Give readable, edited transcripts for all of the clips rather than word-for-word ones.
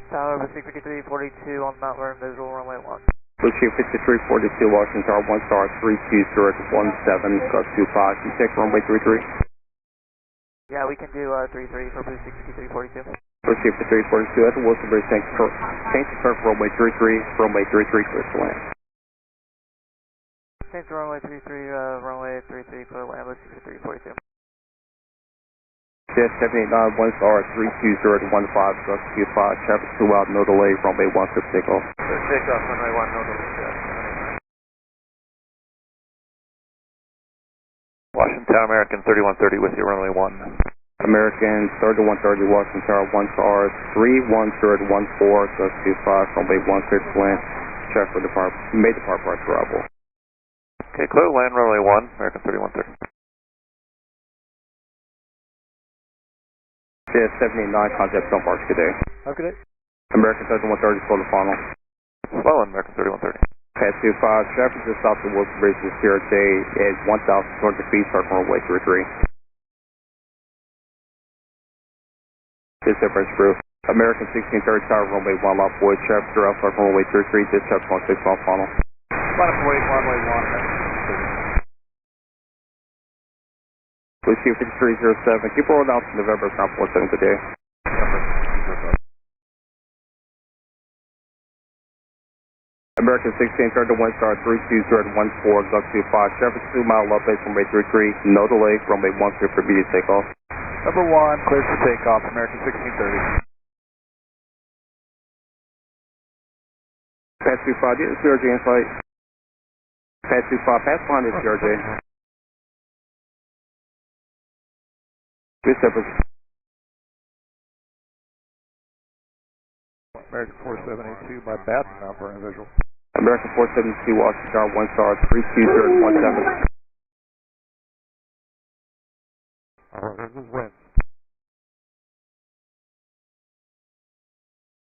Tower, ATC5342 on Mount Vernon visual, runway 1. JIA5342 Washington Tower, 1 star 32017, got 25. Can you take runway 33? Yeah, we can do 33 for Blue 6342. JIA5342 at the Wilson Bridge, change to runway 33, runway 33, clear to land. Change to runway 33 for land, Blue 6342. JIA789, 1 star 32015, got 25. Traffic 2 out, no delay, runway 1 for takeoff. Takeoff, runway 1, no delay, Washington Tower, American 3130 with you, runway 1. American 3130 Washington Tower, 1 star 31014, got 25, runway 1 clear to land. Traffic may depart prior to arrival. Okay, clear to land, runway 1, American 3130. JIA789, contact don't park today. Okay. American 3130, slow the final. Slow in, American 3130. PAT 25, traffic just south of Wilson Bridge to CRJ at 1,200 feet, start runway 33. Dispatch Bridge Crew. American 1630 Tower, runway 1, lot 4, traffic throughout, start runway 33, dispatch 16 on final. Lot 4, runway 1. Blue JIA5307, keep rolling out to November, ground 47 today. American 1630 1 star 32014, Gulf 25, traffic 2 mile left base runway 33, no delay, runway 1 clear for immediate takeoff. Number 1, cleared for takeoff, American 1630. PAT 25, get the CRJ in sight. PAT 25, pass behind the CRJ. Good separate. American 4782 by BAT, Mount Vernon visual. American 472 Washington Tower, 1 star 32017. Wind.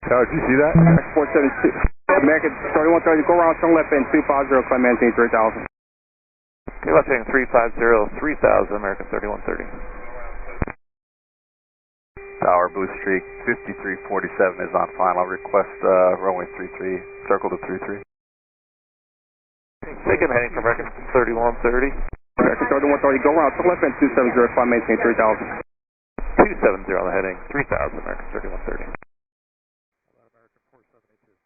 Tower, did you see that? American 472. American 3130, go around, turn left end 250, climb maintain 3000. Okay, left heading 350, 3000, American 3130. Tower, Blue Streak 5347 is on final. Request runway 33, circle to 33. Second heading for American 3130. American 3130, go around, turn left end 270, climb maintain 3000. 270 on the heading, 3000, American 3130.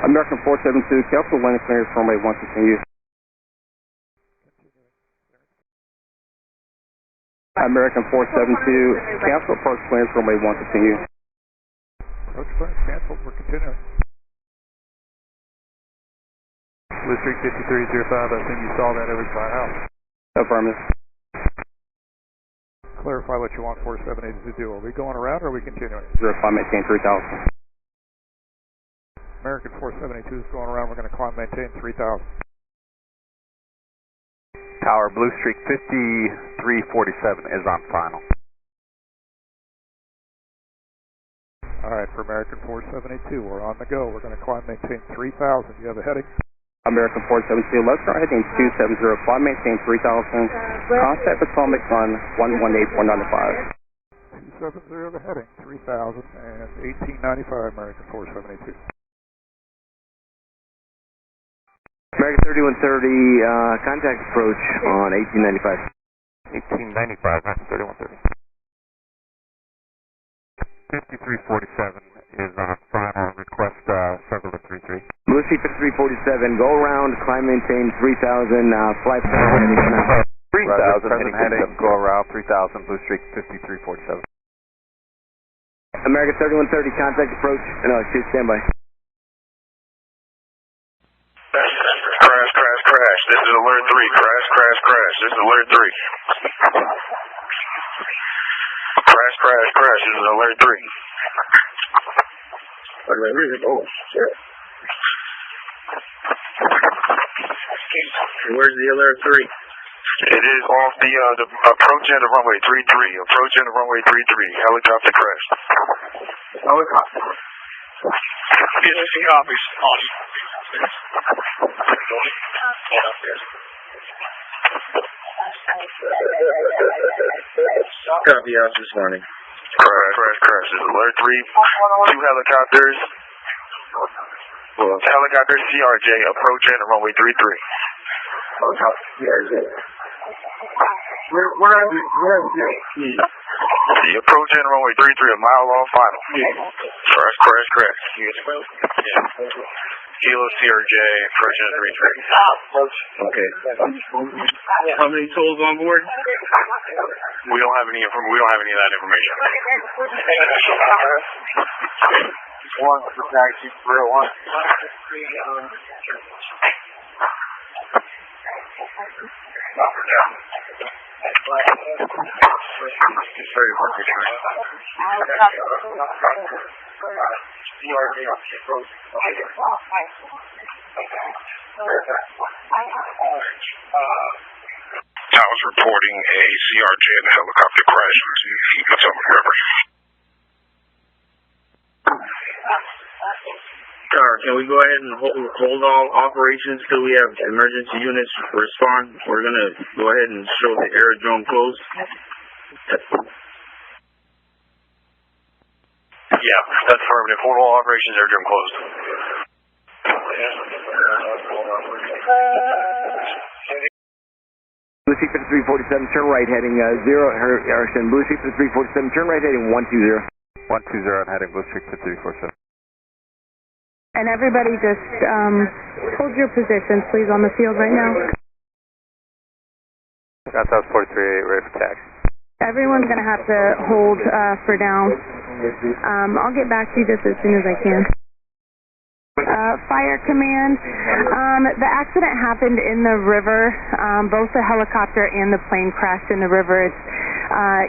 American 472, cancel landing clearance runway 1 continue. American 472, cancel approach clearance runway 1 continue. Approach clearance canceled, we're continuing. Blue Streak 5305, I think you saw that every fire out. Affirmative. Clarify what you want 478 to do. Are we going around or are we continuing? 05, maintain 3000. American 472 is going around, we're going to climb maintain 3000. Tower, Blue Streak 5347 is on final. Alright, for American 472, we're on the go. We're going to climb maintain 3000. You have a heading? American 472, let's start heading 270, climb maintain 3000. Contact Atomic on 118195. 270 the heading, 3000 and 1895, American 472. American 3130, contact approach on 1895. 1895, American 3130. 5347 is on final. Request circle to 33. Blue Streak 5347, go around, climb maintain 3000, flight plan. 3000 heading, go around 3000, Blue Streak 5347. American 3130, contact approach, shoot standby. Crash. This is alert 3. Crash. This is alert 3. Crash. This is alert 3. Oh, shit. Where's the alert 3? It is off the approach end of runway 33. Approach end of runway 33. Helicopter crash. Helicopter. Yes, copies. Copy out this morning. Crash. This is alert 3. 2 helicopters. Helicopter CRJ approaching runway 33. Helicopter CRJ. Where are we? The approaching runway 33, a mile off final. Crash. Kilo CRJ approaching 33. Okay. How many souls on board? We don't have any of that information. One for taxi 301. I was reporting a CRJ and a helicopter crash in Potomac River. Can we go ahead and hold all operations till we have emergency units respond? We're going to go ahead and show the aerodrome closed. Yeah, that's affirmative. Hold all operations, aerodrome closed. Blue Streak 5347, turn right heading 0, Blue Streak 5347, turn right heading 120. 120 and heading Blue Streak 5347. And everybody just hold your positions, please, on the field right now. That's 43, ready for taxi. Everyone's going to have to hold for down. I'll get back to you just as soon as I can. Fire command, the accident happened in the river. Both the helicopter and the plane crashed in the river. It's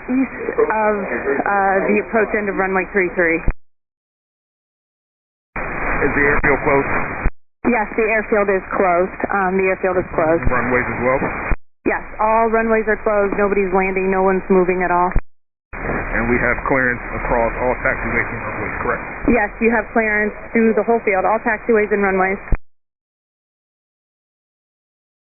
east of the approach end of runway 33. Is the airfield closed? Yes, the airfield is closed. Runways as well? Yes, all runways are closed. Nobody's landing. No one's moving at all. And we have clearance across all taxiways and runways, correct? Yes, you have clearance through the whole field, all taxiways and runways.